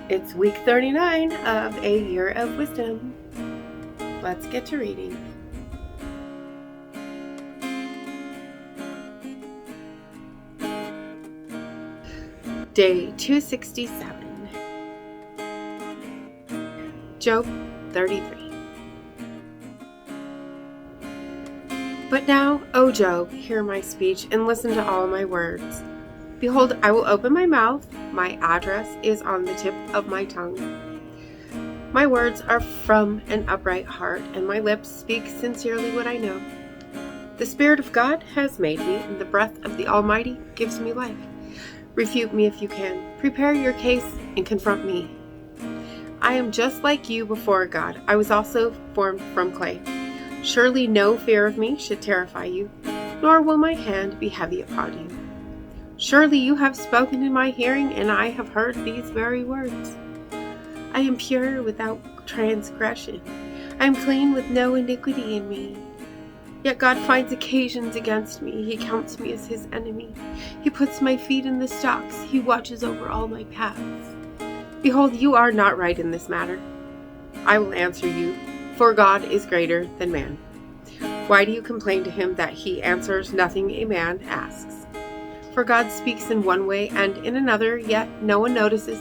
It's week 39 of A Year of Wisdom. Let's get to reading. Day 267. Job 33. But now, O Job, hear my speech and listen to all my words. Behold, I will open my mouth. My address is on the tip of my tongue. My words are from an upright heart, and my lips speak sincerely what I know. The Spirit of God has made me, and the breath of the Almighty gives me life. Refute me if you can. Prepare your case and confront me. I am just like you before God. I was also formed from clay. Surely no fear of me should terrify you, nor will my hand be heavy upon you. Surely you have spoken in my hearing, and I have heard these very words. I am pure without transgression. I am clean with no iniquity in me. Yet God finds occasions against me. He counts me as his enemy. He puts my feet in the stocks. He watches over all my paths. Behold, you are not right in this matter. I will answer you, for God is greater than man. Why do you complain to him that he answers nothing a man asks? For God speaks in one way and in another, yet no one notices.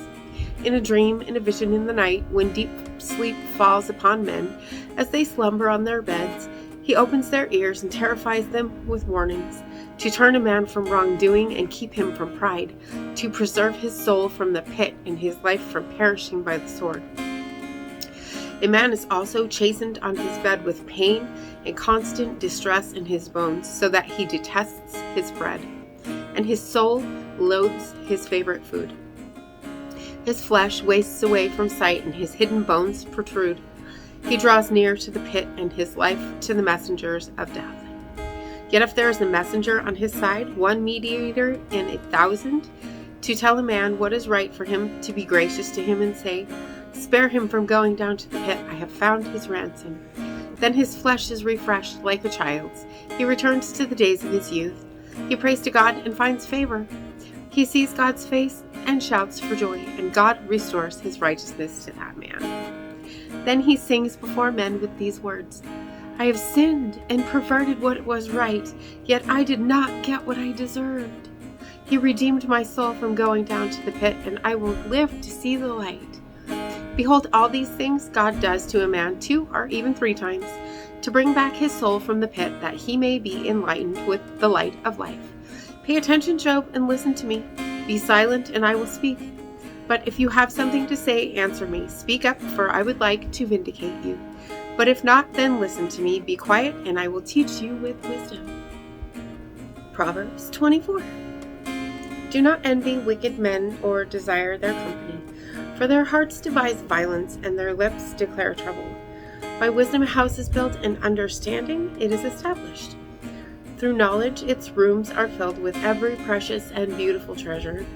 In a dream, in a vision in the night, when deep sleep falls upon men, as they slumber on their beds, he opens their ears and terrifies them with warnings, to turn a man from wrongdoing and keep him from pride, to preserve his soul from the pit and his life from perishing by the sword. A man is also chastened on his bed with pain and constant distress in his bones, so that he detests his bread, and his soul loathes his favorite food. His flesh wastes away from sight, and his hidden bones protrude. He draws near to the pit, and his life to the messengers of death. Yet if there is a messenger on his side, one mediator in 1,000, to tell a man what is right for him, to be gracious to him and say, spare him from going down to the pit, I have found his ransom. Then his flesh is refreshed like a child's. He returns to the days of his youth. He prays to God and finds favor. He sees God's face and shouts for joy, and God restores his righteousness to that man. Then he sings before men with these words, I have sinned and perverted what was right, yet I did not get what I deserved. He redeemed my soul from going down to the pit, and I will live to see the light. Behold, all these things God does to a man 2 or even 3 times, to bring back his soul from the pit, that he may be enlightened with the light of life. Pay attention, Job, and listen to me. Be silent, and I will speak. But if you have something to say, answer me. Speak up, for I would like to vindicate you. But if not, then listen to me. Be quiet, and I will teach you with wisdom. Proverbs 24. Do not envy wicked men or desire their company, for their hearts devise violence, and their lips declare trouble. By wisdom a house is built, and understanding it is established. Through knowledge its rooms are filled with every precious and beautiful treasure.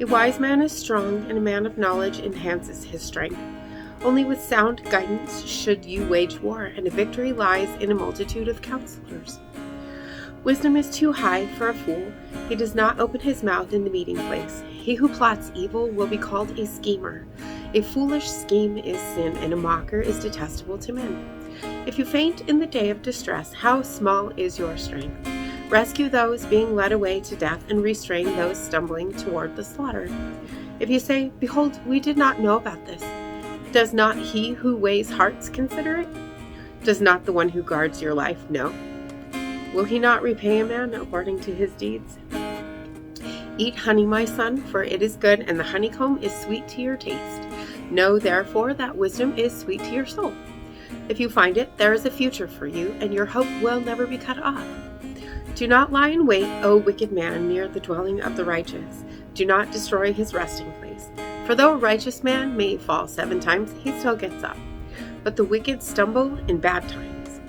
A wise man is strong, and a man of knowledge enhances his strength. Only with sound guidance should you wage war, and a victory lies in a multitude of counselors. Wisdom is too high for a fool. He does not open his mouth in the meeting place. He who plots evil will be called a schemer. A foolish scheme is sin, and a mocker is detestable to men. If you faint in the day of distress, how small is your strength? Rescue those being led away to death, and restrain those stumbling toward the slaughter. If you say, behold, we did not know about this, does not he who weighs hearts consider it? Does not the one who guards your life know? Will he not repay a man according to his deeds? Eat honey, my son, for it is good, and the honeycomb is sweet to your taste. Know, therefore, that wisdom is sweet to your soul. If you find it, there is a future for you, and your hope will never be cut off. Do not lie in wait, O wicked man, near the dwelling of the righteous. Do not destroy his resting place. For though a righteous man may fall 7 times, he still gets up. But the wicked stumble in bad times.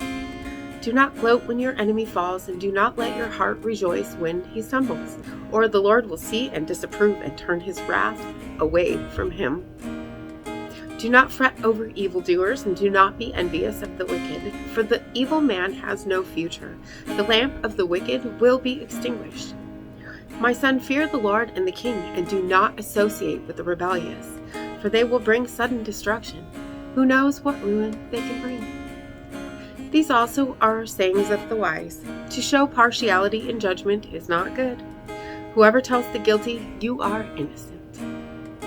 Do not gloat when your enemy falls, and do not let your heart rejoice when he stumbles, or the Lord will see and disapprove and turn his wrath away from him. Do not fret over evildoers, and do not be envious of the wicked, for the evil man has no future. The lamp of the wicked will be extinguished. My son, fear the Lord and the king, and do not associate with the rebellious. for they will bring sudden destruction. Who knows what ruin they can bring? These also are sayings of the wise. To show partiality in judgment is not good. Whoever tells the guilty, "You are innocent,"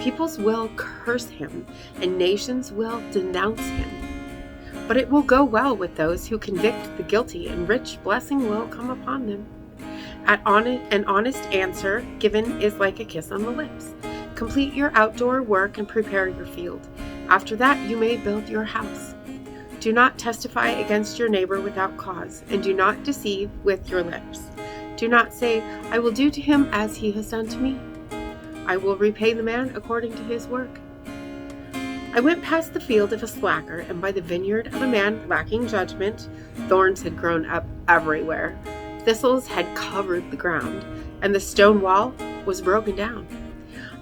peoples will curse him, and nations will denounce him. But it will go well with those who convict the guilty, and rich blessing will come upon them. An honest answer given is like a kiss on the lips. Complete your outdoor work and prepare your field. After that, you may build your house. Do not testify against your neighbor without cause, and do not deceive with your lips. Do not say, "I will do to him as he has done to me. I will repay the man according to his work." I went past the field of a slacker, and by the vineyard of a man lacking judgment. Thorns had grown up everywhere. Thistles had covered the ground, and the stone wall was broken down.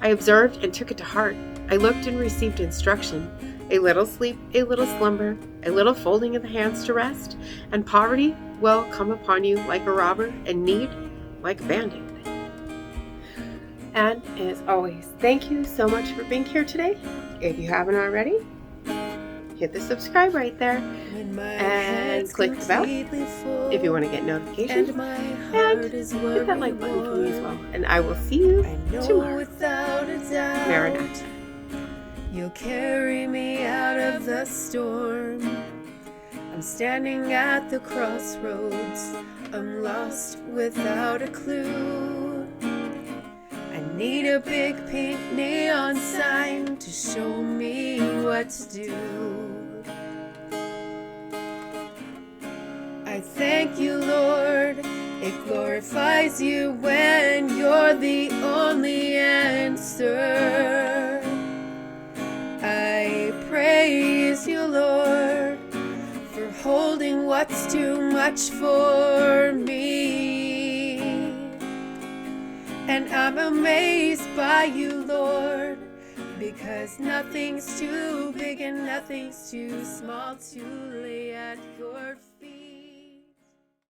I observed and took it to heart. I looked and received instruction. A little sleep, a little slumber, a little folding of the hands to rest, and poverty will come upon you like a robber, and need like a bandit. And as always, thank you so much for being here today. If you haven't already, hit the subscribe right there and click the bell if you want to get notifications, and hit that like button for me as well. And I will see you tomorrow. Maranatha. You'll carry me out of the storm. I'm standing at the crossroads. I'm lost without a clue. I need a big pink neon sign to show me what to do. I thank you, Lord. It glorifies you when you're the only answer. I praise you, Lord, for holding what's too much for me. And I'm amazed by you, Lord, because nothing's too big and nothing's too small to lay at your feet.